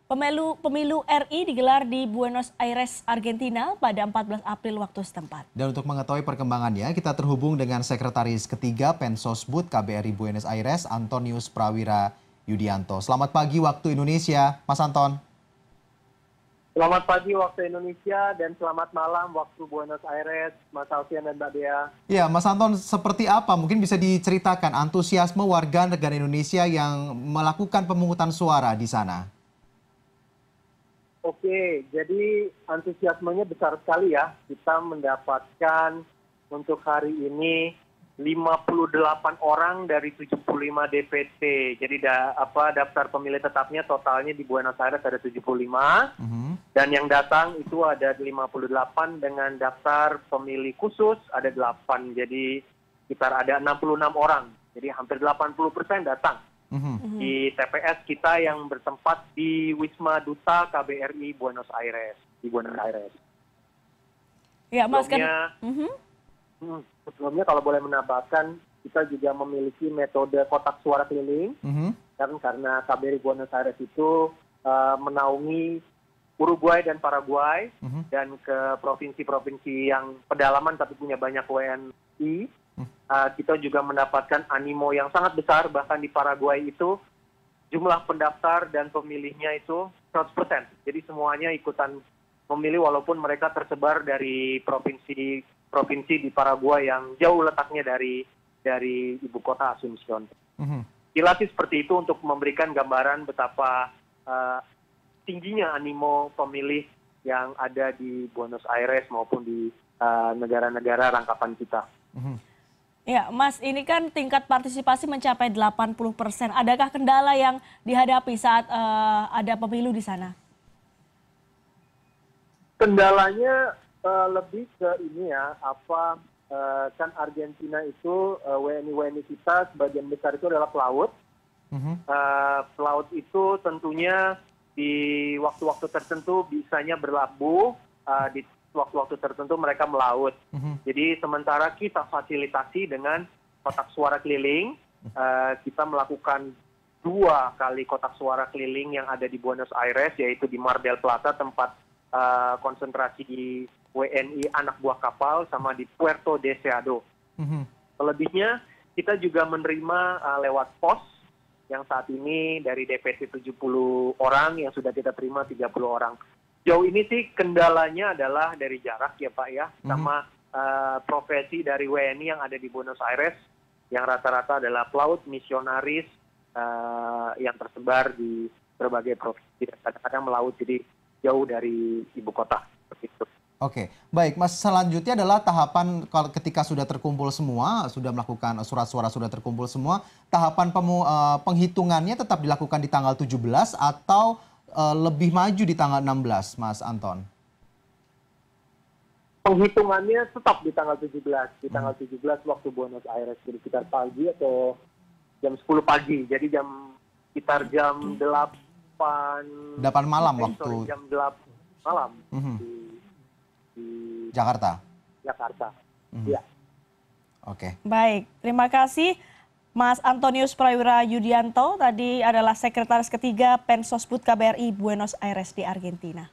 Pemilu RI digelar di Buenos Aires, Argentina pada 14 April waktu setempat. Dan untuk mengetahui perkembangannya, kita terhubung dengan Sekretaris Ketiga Pensosbud KBRI Buenos Aires, Antonius Prawira Yudianto. Selamat pagi waktu Indonesia, Mas Anton. Selamat pagi waktu Indonesia dan selamat malam waktu Buenos Aires, Mas Alfian dan Mbak Dea. Ya, Mas Anton, seperti apa? Mungkin bisa diceritakan antusiasme warga negara Indonesia yang melakukan pemungutan suara di sana. Oke, jadi antusiasmenya besar sekali ya. Kita mendapatkan untuk hari ini 58 orang dari 75 DPT. Jadi daftar pemilih tetapnya totalnya di Buenos Aires ada 75. Dan yang datang itu ada 58 dengan daftar pemilih khusus ada 8. Jadi sekitar ada 66 orang. Jadi hampir 80% datang. Di TPS kita yang bertempat di Wisma Duta KBRI Buenos Aires, di Buenos Aires. Ya, Mas, sebelumnya kalau boleh menambahkan, kita juga memiliki metode kotak suara keliling, karena KBRI Buenos Aires itu menaungi Uruguay dan Paraguay, dan ke provinsi-provinsi yang pedalaman tapi punya banyak WNI. Kita juga mendapatkan animo yang sangat besar, bahkan di Paraguay itu jumlah pendaftar dan pemilihnya itu 100%. Jadi semuanya ikutan memilih walaupun mereka tersebar dari provinsi di Paraguay yang jauh letaknya dari ibu kota Asunción. Kilasnya seperti itu untuk memberikan gambaran betapa tingginya animo pemilih yang ada di Buenos Aires maupun di negara-negara rangkapan kita. Ya, Mas, ini kan tingkat partisipasi mencapai 80%. Adakah kendala yang dihadapi saat ada pemilu di sana? Kendalanya lebih ke ini ya, kan Argentina itu WNI kita sebagian besar itu adalah pelaut. Pelaut itu tentunya di waktu-waktu tertentu bisanya berlabuh, di waktu-waktu tertentu mereka melaut. Jadi sementara kita fasilitasi dengan kotak suara keliling, kita melakukan 2 kali kotak suara keliling yang ada di Buenos Aires, yaitu di Mar del Plata, tempat konsentrasi WNI anak buah kapal, sama di Puerto Deseado. Selebihnya kita juga menerima lewat pos yang saat ini dari DPT 70 orang yang sudah kita terima 30 orang. Jauh ini sih kendalanya adalah dari jarak ya Pak ya, sama profesi dari WNI yang ada di Buenos Aires yang rata-rata adalah pelaut, misionaris yang tersebar di berbagai provinsi. Kadang-kadang melaut jadi jauh dari ibu kota. Oke, baik Mas, selanjutnya adalah tahapan ketika sudah terkumpul semua, sudah melakukan surat suara sudah terkumpul semua, tahapan penghitungannya tetap dilakukan di tanggal 17 atau lebih maju di tanggal 16, Mas Anton? Penghitungannya tetap di tanggal 17. Di tanggal 17 waktu Buenos Aires. Jadi sekitar pagi atau jam 10 pagi. Jadi sekitar jam 8 malam waktu. Jam 8 malam di Jakarta. Ya. Oke. Baik, terima kasih Mas Antonius Prawira Yudianto, tadi adalah Sekretaris Ketiga Pensosbud KBRI Buenos Aires di Argentina.